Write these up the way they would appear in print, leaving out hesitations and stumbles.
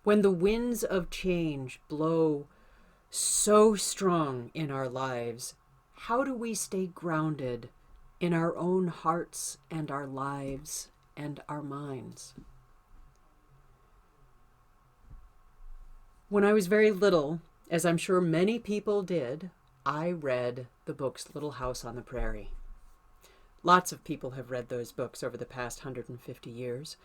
When the winds of change blow so strong in our lives, how do we stay grounded in our own hearts and our lives and our minds? When I was very little, as I'm sure many people did, I read the books Little House on the Prairie. Lots of people have read those books over the past 150 years.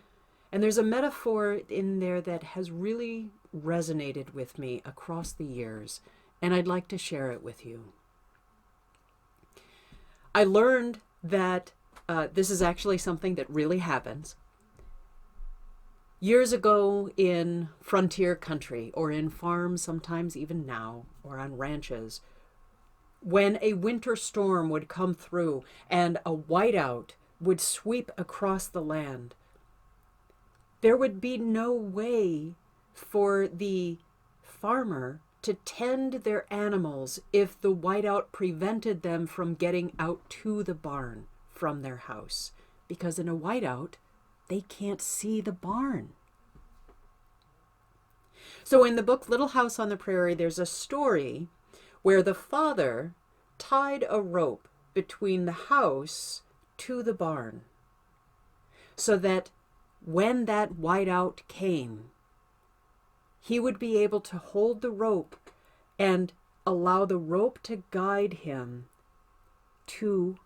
And there's a metaphor in there that has really resonated with me across the years, and I'd like to share it with you. I learned that this is actually something that really happens. Years ago in frontier country, or in farms, sometimes even now, or on ranches, when a winter storm would come through and a whiteout would sweep across the land, there would be no way for the farmer to tend their animals if the whiteout prevented them from getting out to the barn from their house. Because in a whiteout, they can't see the barn. So in the book Little House on the Prairie, there's a story where the father tied a rope between the house to the barn so that when that whiteout came, he would be able to hold the rope and allow the rope to guide him to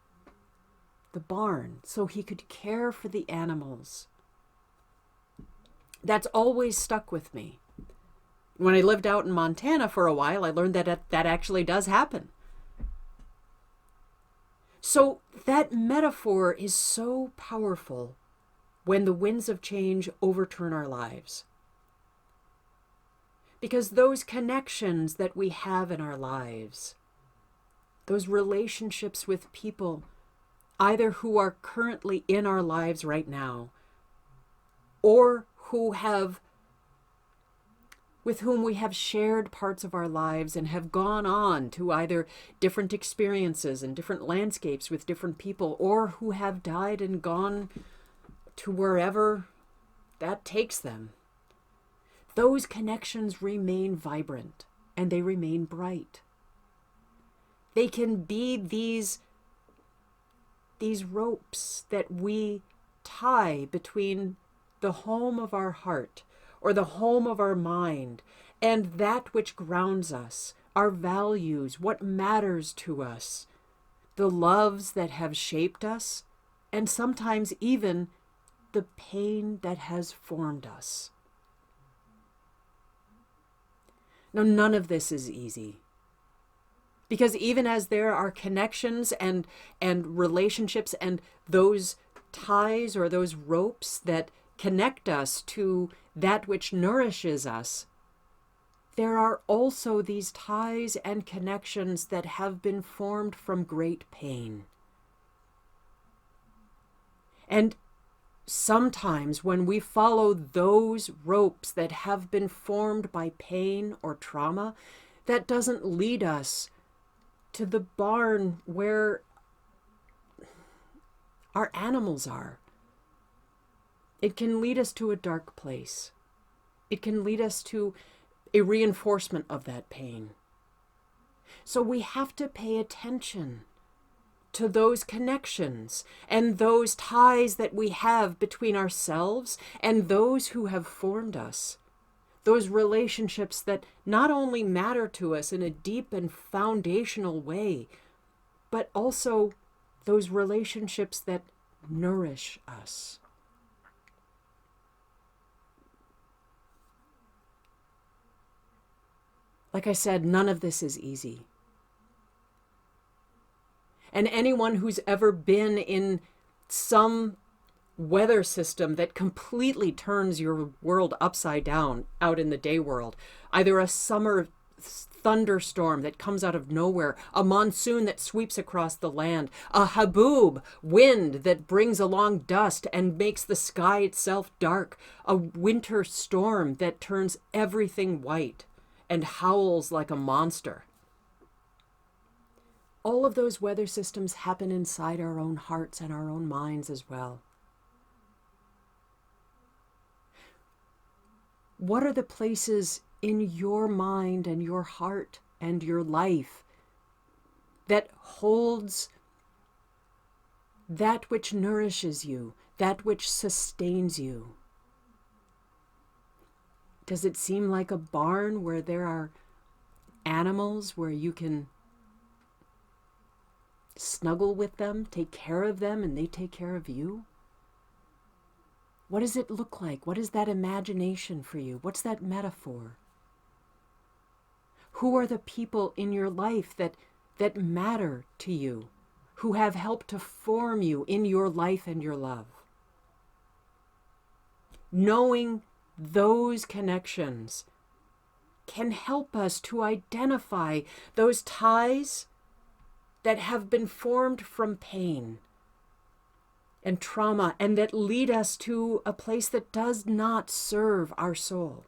the barn so he could care for the animals. That's always stuck with me. When I lived out in Montana for a while, I learned that that actually does happen. So that metaphor is so powerful when the winds of change overturn our lives. Because those connections that we have in our lives, those relationships with people, either who are currently in our lives right now, or with whom we have shared parts of our lives and have gone on to either different experiences and different landscapes with different people, or who have died and gone to wherever that takes them. Those connections remain vibrant and they remain bright. They can be these ropes that we tie between the home of our heart or the home of our mind and that which grounds us, our values, what matters to us, the loves that have shaped us, and sometimes even the pain that has formed us. Now, none of this is easy. Because even as there are connections and relationships and those ties or those ropes that connect us to that which nourishes us, there are also these ties and connections that have been formed from great pain. And sometimes when we follow those ropes that have been formed by pain or trauma, that doesn't lead us to the barn where our animals are. It can lead us to a dark place. It can lead us to a reinforcement of that pain. So we have to pay attention to those connections and those ties that we have between ourselves and those who have formed us. Those relationships that not only matter to us in a deep and foundational way, but also those relationships that nourish us. Like I said, none of this is easy. And anyone who's ever been in some weather system that completely turns your world upside down out in the day world, either a summer thunderstorm that comes out of nowhere, a monsoon that sweeps across the land, a haboob wind that brings along dust and makes the sky itself dark, a winter storm that turns everything white and howls like a monster. All of those weather systems happen inside our own hearts and our own minds as well. What are the places in your mind and your heart and your life that holds that which nourishes you, that which sustains you? Does it seem like a barn where there are animals where you can snuggle with them, take care of them, and they take care of you? What does it look like? What is that imagination for you? What's that metaphor? Who are the people in your life that matter to you, who have helped to form you in your life and your love? Knowing those connections can help us to identify those ties that have been formed from pain and trauma and that lead us to a place that does not serve our soul.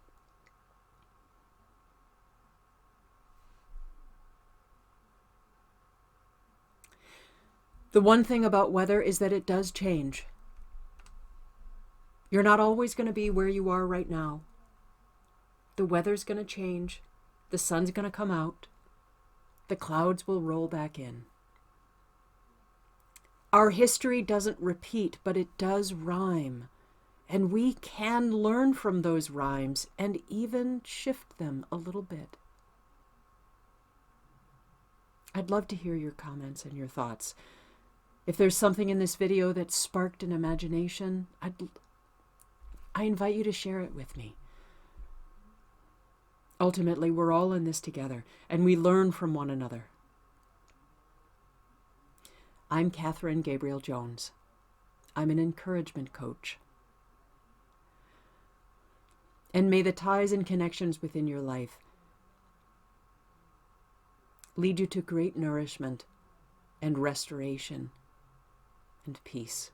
The one thing about weather is that it does change. You're not always going to be where you are right now. The weather's going to change. The sun's going to come out. The clouds will roll back in. Our history doesn't repeat, but it does rhyme. And we can learn from those rhymes and even shift them a little bit. I'd love to hear your comments and your thoughts. If there's something in this video that sparked an imagination, I invite you to share it with me. Ultimately, we're all in this together, and we learn from one another. I'm Catherine Gabriel-Jones. I'm an encouragement coach. And may the ties and connections within your life lead you to great nourishment and restoration and peace.